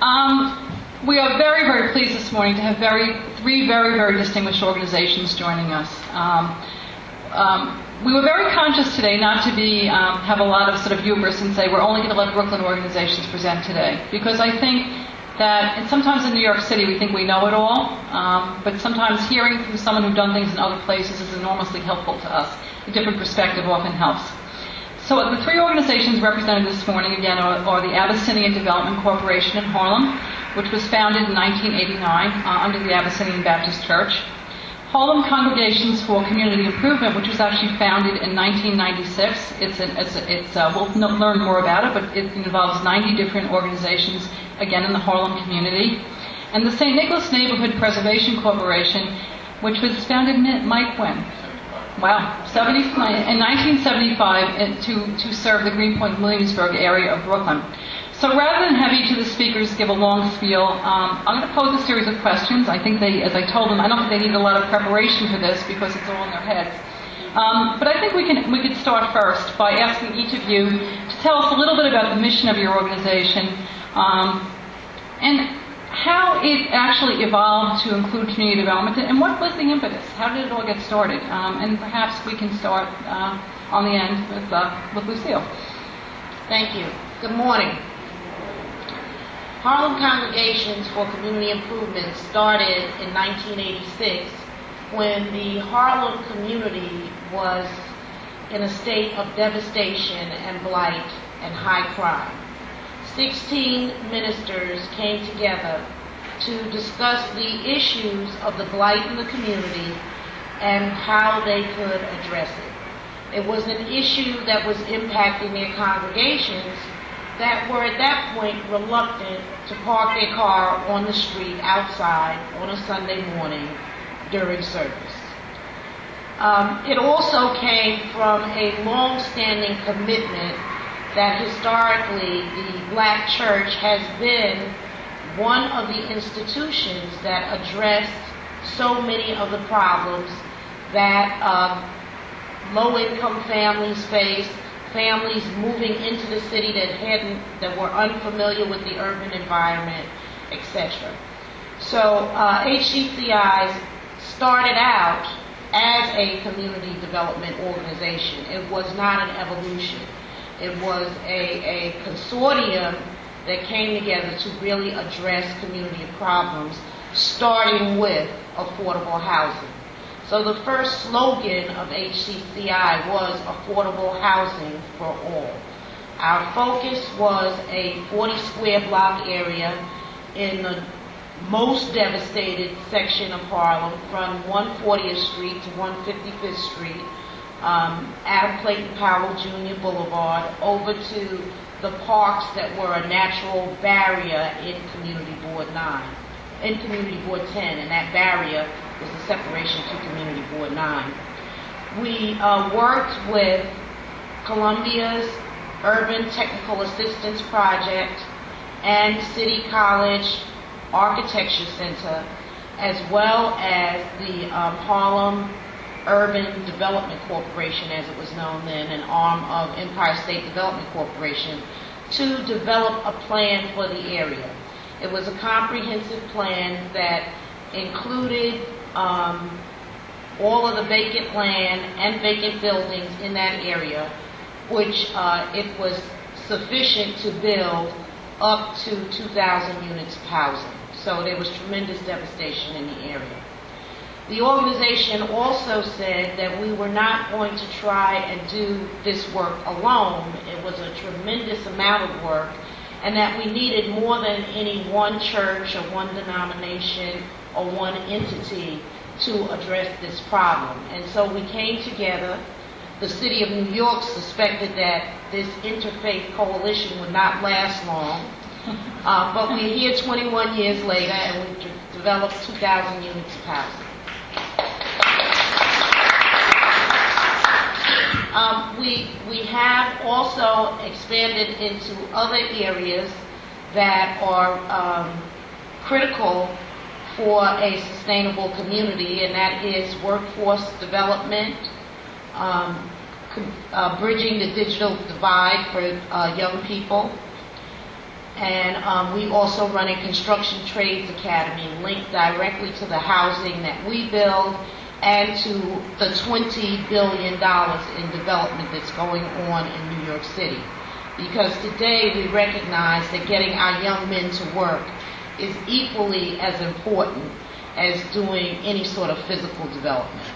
We are very, very pleased this morning to have three very, very distinguished organizations joining us. We were very conscious today not to have a lot of sort of hubris and say we're only going to let Brooklyn organizations present today, because I think that, and sometimes in New York City we think we know it all, but sometimes hearing from someone who's done things in other places is enormously helpful to us. A different perspective often helps. So the three organizations represented this morning, again, are the Abyssinian Development Corporation in Harlem, which was founded in 1989 under the Abyssinian Baptist Church. Harlem Congregations for Community Improvement, which was actually founded in 1996. We'll learn more about it, but it involves 90 different organizations, again, in the Harlem community. And the St. Nicholas Neighborhood Preservation Corporation, which was founded in Mike when? Wow, in 1975 to serve the Greenpoint, Williamsburg area of Brooklyn. So rather than have each of the speakers give a long spiel, I'm going to pose a series of questions. I think as I told them, I don't think they need a lot of preparation for this because it's all in their heads. But I think we could start first by asking each of you to tell us a little bit about the mission of your organization and how it actually evolved to include community development, and what was the impetus? How did it all get started? And perhaps we can start on the end with Lucille. Thank you. Good morning. Harlem Congregations for Community Improvement started in 1986 when the Harlem community was in a state of devastation and blight and high crime. 16 ministers came together to discuss the issues of the blight in the community and how they could address it. It was an issue that was impacting their congregations that were at that point reluctant to park their car on the street outside on a Sunday morning during service. It also came from a long-standing commitment that historically the black church has been one of the institutions that addressed so many of the problems that low-income families face, families moving into the city that were unfamiliar with the urban environment, etc. So HCCI started out as a community development organization. It was not an evolution. It was a consortium that came together to really address community problems, starting with affordable housing. So the first slogan of HCCI was affordable housing for all. Our focus was a 40 square block area in the most devastated section of Harlem, from 140th Street to 155th Street, Adam Clayton Powell Jr. Boulevard, over to the parks that were a natural barrier in Community Board 10, and that barrier was the separation to Community Board 9. We worked with Columbia's Urban Technical Assistance Project and City College Architecture Center, as well as the Harlem Urban Development Corporation, as it was known then, an arm of Empire State Development Corporation, to develop a plan for the area. It was a comprehensive plan that included all of the vacant land and vacant buildings in that area, which it was sufficient to build up to 2,000 units of housing. So there was tremendous devastation in the area. The organization also said that we were not going to try and do this work alone. It was a tremendous amount of work, and that we needed more than any one church or one denomination or one entity to address this problem. And so we came together. The city of New York suspected that this interfaith coalition would not last long, but we're here 21 years later, and we've developed 2,000 units of housing. We have also expanded into other areas that are critical for a sustainable community, and that is workforce development, bridging the digital divide for young people, And we also run a construction trades academy linked directly to the housing that we build and to the $20 billion in development that's going on in New York City. Because today we recognize that getting our young men to work is equally as important as doing any sort of physical development.